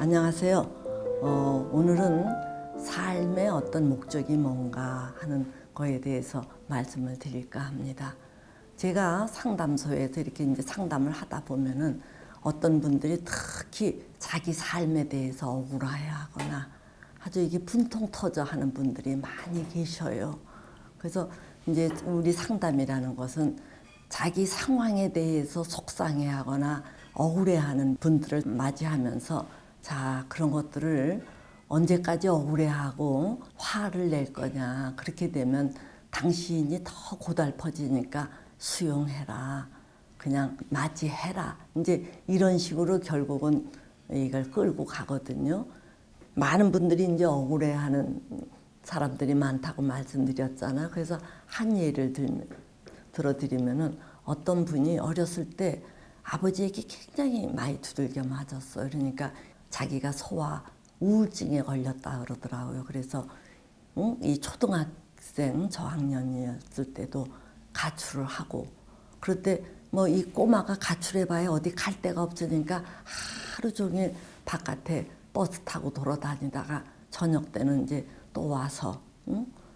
안녕하세요. 오늘은 삶의 어떤 목적이 뭔가 하는 거에 대해서 말씀을 드릴까 합니다. 제가 상담소에서 이렇게 이제 상담을 하다 보면은 어떤 분들이 특히 자기 삶에 대해서 억울해하거나 아주 이게 분통 터져 하는 분들이 많이 계셔요. 그래서 이제 우리 상담이라는 것은 자기 상황에 대해서 속상해하거나 억울해하는 분들을 맞이하면서 자, 그런 것들을 언제까지 억울해하고 화를 낼 거냐. 그렇게 되면 당신이 더 고달퍼지니까 수용해라. 그냥 맞이해라. 이제 이런 식으로 결국은 이걸 끌고 가거든요. 많은 분들이 이제 억울해하는 사람들이 많다고 말씀드렸잖아요. 그래서 한 예를 들어드리면은 어떤 분이 어렸을 때 아버지에게 굉장히 많이 두들겨 맞았어요. 그러니까 자기가 소아 우울증에 걸렸다 그러더라고요. 그래서 이 초등학생 저학년이었을 때도 가출을 하고 그럴 때 뭐 이 꼬마가 가출해봐야 어디 갈 데가 없으니까 하루 종일 바깥에 버스 타고 돌아다니다가 저녁 때는 이제 또 와서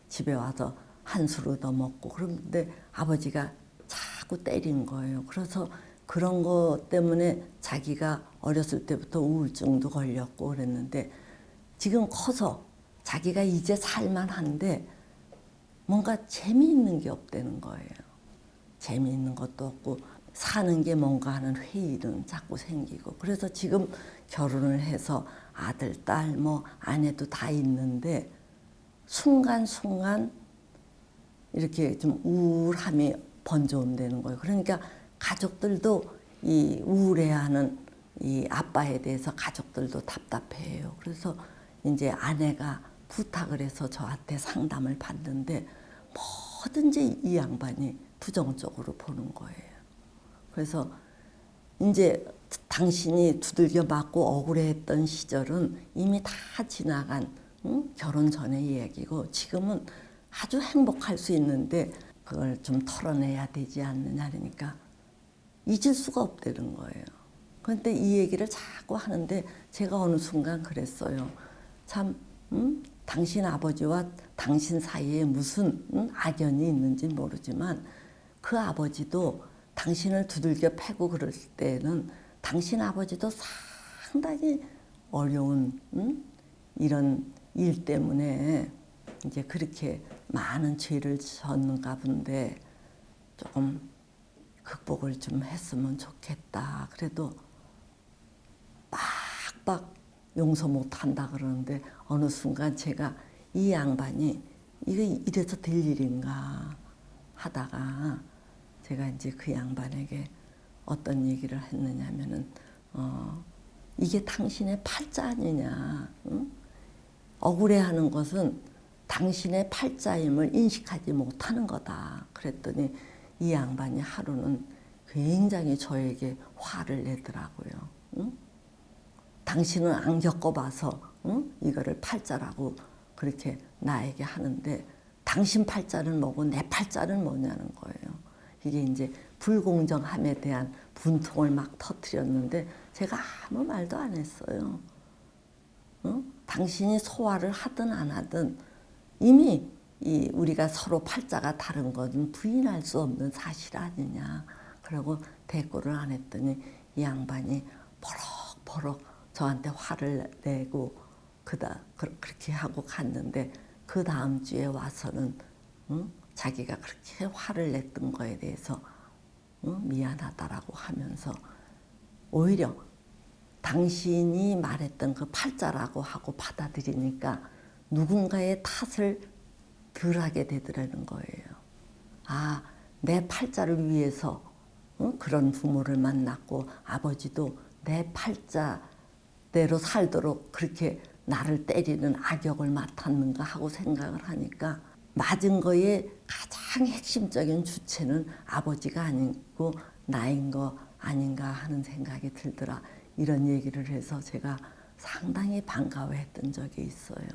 집에 와서 한술 얻어먹고 그런데 아버지가 자꾸 때린 거예요. 그래서 그런 것 때문에 자기가 어렸을 때부터 우울증도 걸렸고 그랬는데 지금 커서 자기가 이제 살만한데 뭔가 재미있는 게 없다는 거예요. 재미있는 것도 없고 사는 게 뭔가 하는 회의는 자꾸 생기고 그래서 지금 결혼을 해서 아들, 딸, 뭐 아내도 다 있는데 순간순간 이렇게 좀 우울함이 번져온다는 거예요. 그러니까 가족들도 이 우울해하는 이 아빠에 대해서 가족들도 답답해해요. 그래서 이제 아내가 부탁을 해서 저한테 상담을 받는데 뭐든지 이 양반이 부정적으로 보는 거예요. 그래서 이제 당신이 두들겨 맞고 억울해했던 시절은 이미 다 지나간 결혼 전의 이야기고 지금은 아주 행복할 수 있는데 그걸 좀 털어내야 되지 않느냐 그러니까 잊을 수가 없다는 거예요. 그런데 이 얘기를 자꾸 하는데 제가 어느 순간 그랬어요. 참 당신 아버지와 당신 사이에 무슨 악연이 있는지 모르지만 그 아버지도 당신을 두들겨 패고 그럴 때는 당신 아버지도 상당히 어려운 이런 일 때문에 이제 그렇게 많은 죄를 졌는가 본데 조금 극복을 좀 했으면 좋겠다. 그래도 빡빡 용서 못한다 그러는데 어느 순간 제가 이 양반이 이거 이래서 될 일인가 하다가 제가 이제 그 양반에게 어떤 얘기를 했느냐면은 이게 당신의 팔자 아니냐. 응? 억울해하는 것은 당신의 팔자임을 인식하지 못하는 거다. 그랬더니 이 양반이 하루는 굉장히 저에게 화를 내더라고요. 응? 당신은 안 겪어봐서 이거를 팔자라고 그렇게 나에게 하는데 당신 팔자는 뭐고 내 팔자는 뭐냐는 거예요. 이게 이제 불공정함에 대한 분통을 막 터뜨렸는데 제가 아무 말도 안 했어요. 당신이 소화를 하든 안 하든 이미 우리가 서로 팔자가 다른 것은 부인할 수 없는 사실 아니냐. 그러고 대꾸를 안 했더니 이 양반이 버럭버럭 저한테 화를 내고 그렇게 하고 갔는데 그 다음 주에 와서는 자기가 그렇게 화를 냈던 거에 대해서 미안하다라고 하면서 오히려 당신이 말했던 그 팔자라고 하고 받아들이니까 누군가의 탓을 덜 하게 되더라는 거예요. 아, 내 팔자를 위해서 그런 부모를 만났고 아버지도 내 팔자대로 살도록 그렇게 나를 때리는 악역을 맡았는가 하고 생각을 하니까 맞은 거에 가장 핵심적인 주체는 아버지가 아니고 나인 거 아닌가 하는 생각이 들더라. 이런 얘기를 해서 제가 상당히 반가워했던 적이 있어요.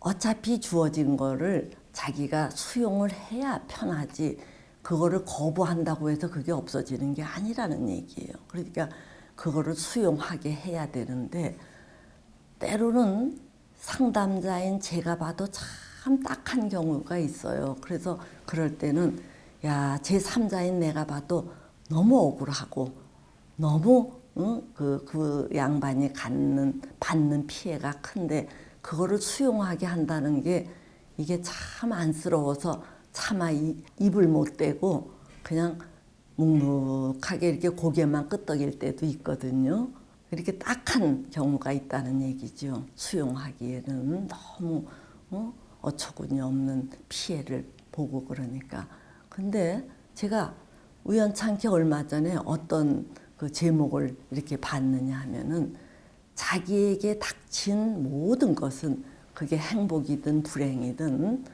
어차피 주어진 거를 자기가 수용을 해야 편하지 그거를 거부한다고 해서 그게 없어지는 게 아니라는 얘기예요. 그러니까 그거를 수용하게 해야 되는데 때로는 상담자인 제가 봐도 참 딱한 경우가 있어요. 그래서 그럴 때는 야, 제3자인 내가 봐도 너무 억울하고 너무 그 양반이 받는 피해가 큰데 그거를 수용하게 한다는 게 이게 참 안쓰러워서 차마 입을 못 대고 그냥 묵묵하게 이렇게 고개만 끄덕일 때도 있거든요. 이렇게 딱한 경우가 있다는 얘기죠. 수용하기에는 너무 어처구니 없는 피해를 보고 그러니까. 근데 제가 우연찮게 얼마 전에 어떤 그 제목을 이렇게 봤느냐 하면은 자기에게 닥친 모든 것은 그게 행복이든 불행이든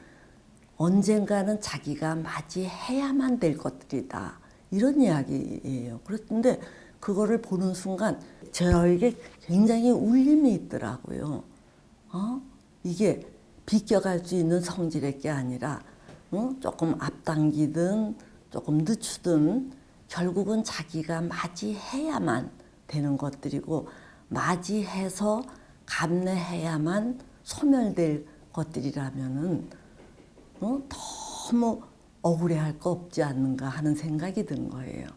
언젠가는 자기가 맞이해야만 될 것들이다. 이런 이야기예요. 그런데 그거를 보는 순간 저에게 굉장히 울림이 있더라고요. 이게 비껴갈 수 있는 성질의 게 아니라 조금 앞당기든 조금 늦추든 결국은 자기가 맞이해야만 되는 것들이고 맞이해서 감내해야만 소멸될 것들이라면은 너무 억울해할 거 없지 않는가 하는 생각이 든 거예요.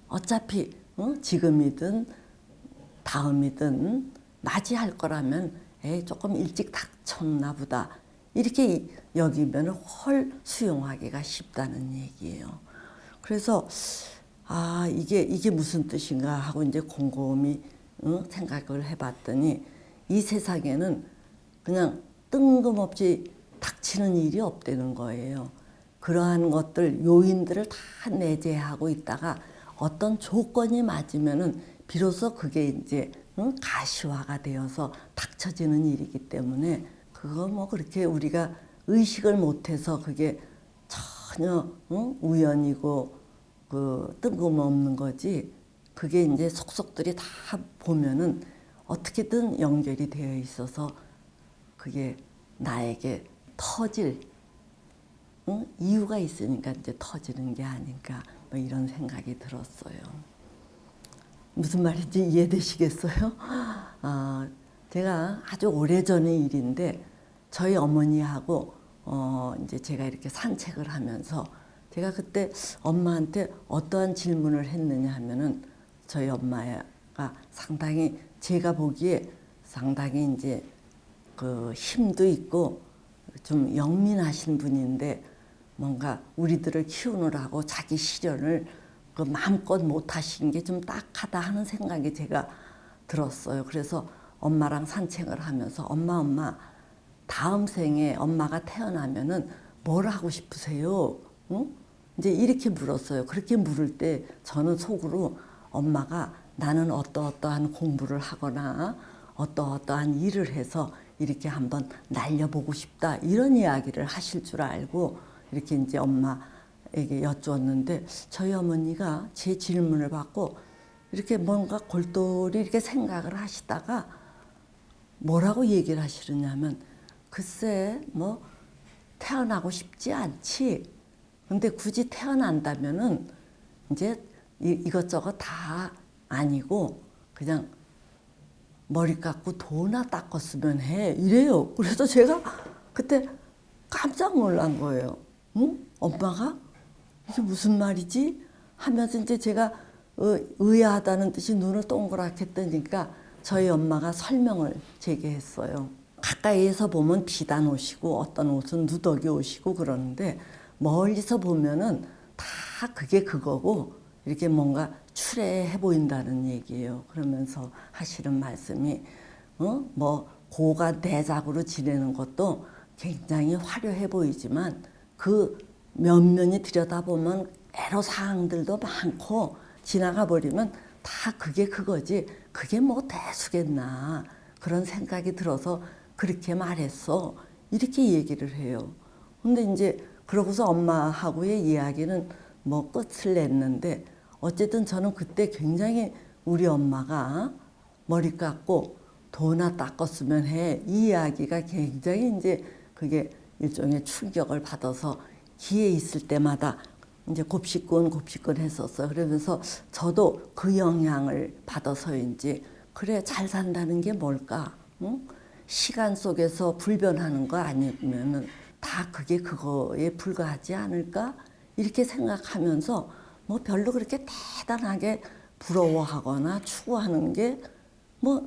어차피 지금이든 다음이든 맞이할 거라면 조금 일찍 닥쳤나 보다 이렇게 여기면 훨 수용하기가 쉽다는 얘기예요. 그래서 이게 무슨 뜻인가 하고 이제 곰곰이 생각을 해봤더니 이 세상에는 그냥 뜬금없이 닥치는 일이 없다는 거예요. 그러한 것들 요인들을 다 내재하고 있다가 어떤 조건이 맞으면은 비로소 그게 이제 가시화가 되어서 닥쳐지는 일이기 때문에 그거 뭐 그렇게 우리가 의식을 못해서 그게 전혀 우연이고 그 뜬금없는 거지. 그게 이제 속속들이 다 보면은 어떻게든 연결이 되어 있어서 그게 나에게 터질 이유가 있으니까 이제 터지는 게 아닌가 뭐 이런 생각이 들었어요. 무슨 말인지 이해되시겠어요? 제가 아주 오래전의 일인데 저희 어머니하고 이제 제가 이렇게 산책을 하면서 제가 그때 엄마한테 어떠한 질문을 했느냐 하면은 저희 엄마가 상당히 제가 보기에 상당히 이제 그 힘도 있고 좀 영민하신 분인데 뭔가 우리들을 키우느라고 자기 실현을 그 마음껏 못 하신 게 좀 딱하다 하는 생각이 제가 들었어요. 그래서 엄마랑 산책을 하면서 엄마 다음 생에 엄마가 태어나면은 뭘 하고 싶으세요? 이제 이렇게 물었어요. 그렇게 물을 때 저는 속으로 엄마가 나는 어떠어떠한 공부를 하거나 어떠어떠한 일을 해서 이렇게 한번 날려보고 싶다 이런 이야기를 하실 줄 알고 이렇게 이제 엄마에게 여쭈었는데 저희 어머니가 제 질문을 받고 이렇게 뭔가 골똘히 이렇게 생각을 하시다가 뭐라고 얘기를 하시느냐면 글쎄 뭐 태어나고 싶지 않지. 근데 굳이 태어난다면은 이제 이것저것 다 아니고 그냥 머리 깎고 도나 닦았으면 해 이래요. 그래서 제가 그때 깜짝 놀란 거예요. 엄마가 이게 무슨 말이지? 하면서 이제 제가 의아하다는 듯이 눈을 동그랗게 뜨니까 저희 엄마가 설명을 제게 했어요. 가까이에서 보면 비단 옷이고 어떤 옷은 누더기 옷이고 그러는데 멀리서 보면은 다 그게 그거고 이렇게 뭔가 추레해 보인다는 얘기예요. 그러면서 하시는 말씀이 뭐 고가 대작으로 지내는 것도 굉장히 화려해 보이지만 그 면면이 들여다보면 애로사항들도 많고 지나가 버리면 다 그게 그거지 그게 뭐 대수겠나 그런 생각이 들어서 그렇게 말했어 이렇게 얘기를 해요. 근데 이제 그러고서 엄마하고의 이야기는 뭐 끝을 냈는데 어쨌든 저는 그때 굉장히 우리 엄마가 머리 깎고 도나 닦았으면 해 이 이야기가 굉장히 이제 그게 일종의 충격을 받아서 기회 있을 때마다 이제 곱씹곤 했었어요. 그러면서 저도 그 영향을 받아서인지 그래 잘 산다는 게 뭘까? 응? 시간 속에서 불변하는 거 아니면은 다 그게 그거에 불과하지 않을까? 이렇게 생각하면서 뭐 별로 그렇게 대단하게 부러워하거나 추구하는 게 뭐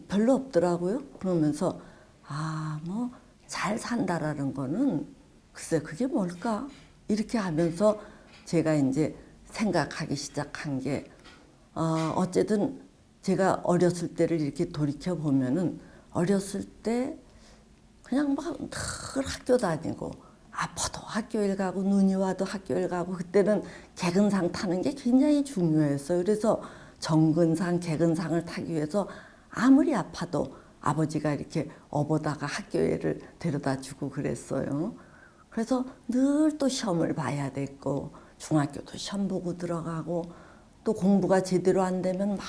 별로 없더라고요. 그러면서 뭐 잘 산다라는 거는 글쎄 그게 뭘까? 이렇게 하면서 제가 이제 생각하기 시작한 게 어쨌든 제가 어렸을 때를 이렇게 돌이켜 보면은 어렸을 때 그냥 막 늘 학교 다니고 아파도 학교에 가고 눈이 와도 학교에 가고 그때는 개근상 타는 게 굉장히 중요했어요. 그래서 정근상, 개근상을 타기 위해서 아무리 아파도 아버지가 이렇게 업어다가 학교에를 데려다 주고 그랬어요. 그래서 늘 또 시험을 봐야 됐고 중학교도 시험 보고 들어가고 또 공부가 제대로 안 되면 막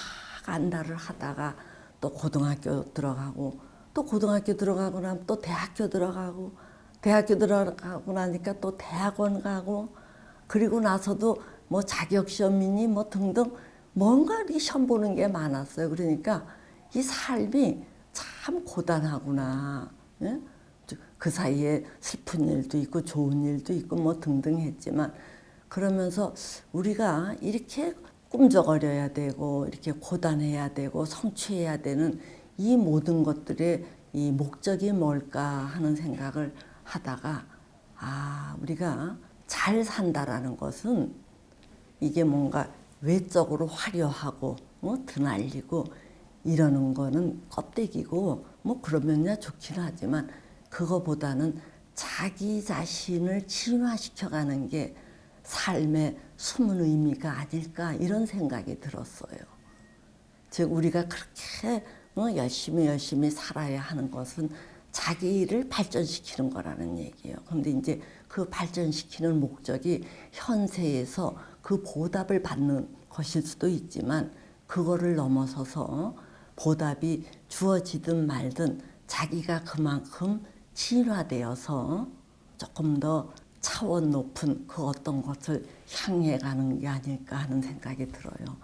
안달을 하다가 또 고등학교 들어가고 또 고등학교 들어가고 나면 또 대학교 들어가고 나니까 또 대학원 가고 그리고 나서도 뭐 자격시험이니 뭐 등등 뭔가 이렇게 시험 보는 게 많았어요. 그러니까 이 삶이 참 고단하구나. 예? 그 사이에 슬픈 일도 있고 좋은 일도 있고 뭐 등등 했지만 그러면서 우리가 이렇게 꿈쩍거려야 되고 이렇게 고단해야 되고 성취해야 되는 이 모든 것들의 이 목적이 뭘까 하는 생각을 하다가 우리가 잘 산다라는 것은 이게 뭔가 외적으로 화려하고 드날리고 이러는 거는 껍데기고 뭐 그러면야 좋긴 하지만 그거보다는 자기 자신을 진화시켜가는 게 삶의 숨은 의미가 아닐까 이런 생각이 들었어요. 즉 우리가 그렇게 열심히 살아야 하는 것은 자기를 발전시키는 거라는 얘기예요. 그런데 이제 그 발전시키는 목적이 현세에서 그 보답을 받는 것일 수도 있지만 그거를 넘어서서 보답이 주어지든 말든 자기가 그만큼 진화되어서 조금 더 차원 높은 그 어떤 것을 향해 가는 게 아닐까 하는 생각이 들어요.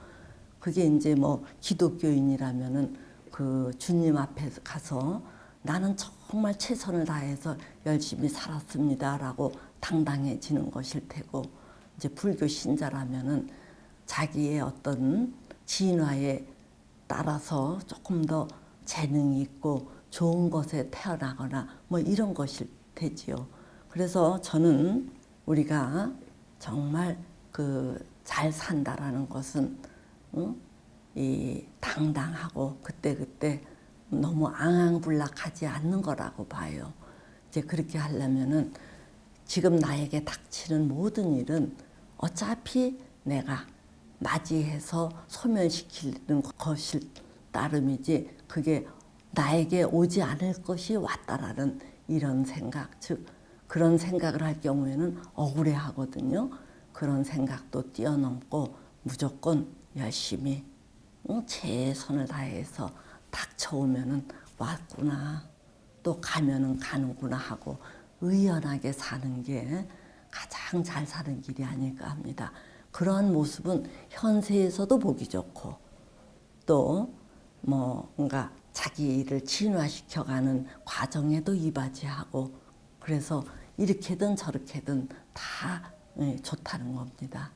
그게 이제 뭐 기독교인이라면은 그 주님 앞에 가서 나는 정말 최선을 다해서 열심히 살았습니다라고 당당해지는 것일 테고 이제 불교 신자라면은 자기의 어떤 진화에 따라서 조금 더 재능이 있고 좋은 곳에 태어나거나 뭐 이런 것일 테지요. 그래서 저는 우리가 정말 그 잘 산다라는 것은 이 당당하고 그때그때 너무 앙앙불락하지 않는 거라고 봐요. 이제 그렇게 하려면은 지금 나에게 닥치는 모든 일은 어차피 내가 맞이해서 소멸시키는 것일 따름이지 그게 나에게 오지 않을 것이 왔다라는 이런 생각, 즉 그런 생각을 할 경우에는 억울해 하거든요. 그런 생각도 뛰어넘고 무조건 열심히 최선을 다해서 닥쳐오면은 왔구나 또 가면은 가는구나 하고 의연하게 사는 게 가장 잘 사는 길이 아닐까 합니다. 그러한 모습은 현세에서도 보기 좋고 또 뭔가 자기를 진화시켜가는 과정에도 이바지하고 그래서 이렇게든 저렇게든 다 좋다는 겁니다.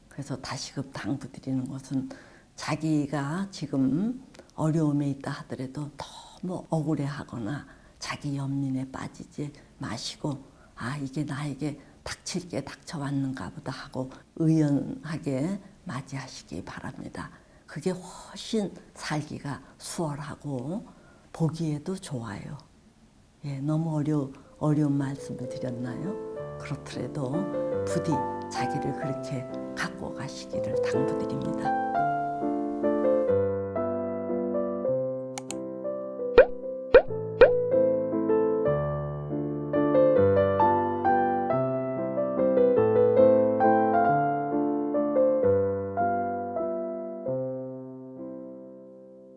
그래서 다시금 당부드리는 것은 자기가 지금 어려움에 있다 하더라도 너무 억울해하거나 자기 연민에 빠지지 마시고 이게 나에게 닥칠 게 닥쳐왔는가 보다 하고 의연하게 맞이하시기 바랍니다. 그게 훨씬 살기가 수월하고 보기에도 좋아요. 너무 어려운 말씀을 드렸나요? 그렇더라도 부디 자기를 그렇게 갖고 가시기를 당부드립니다.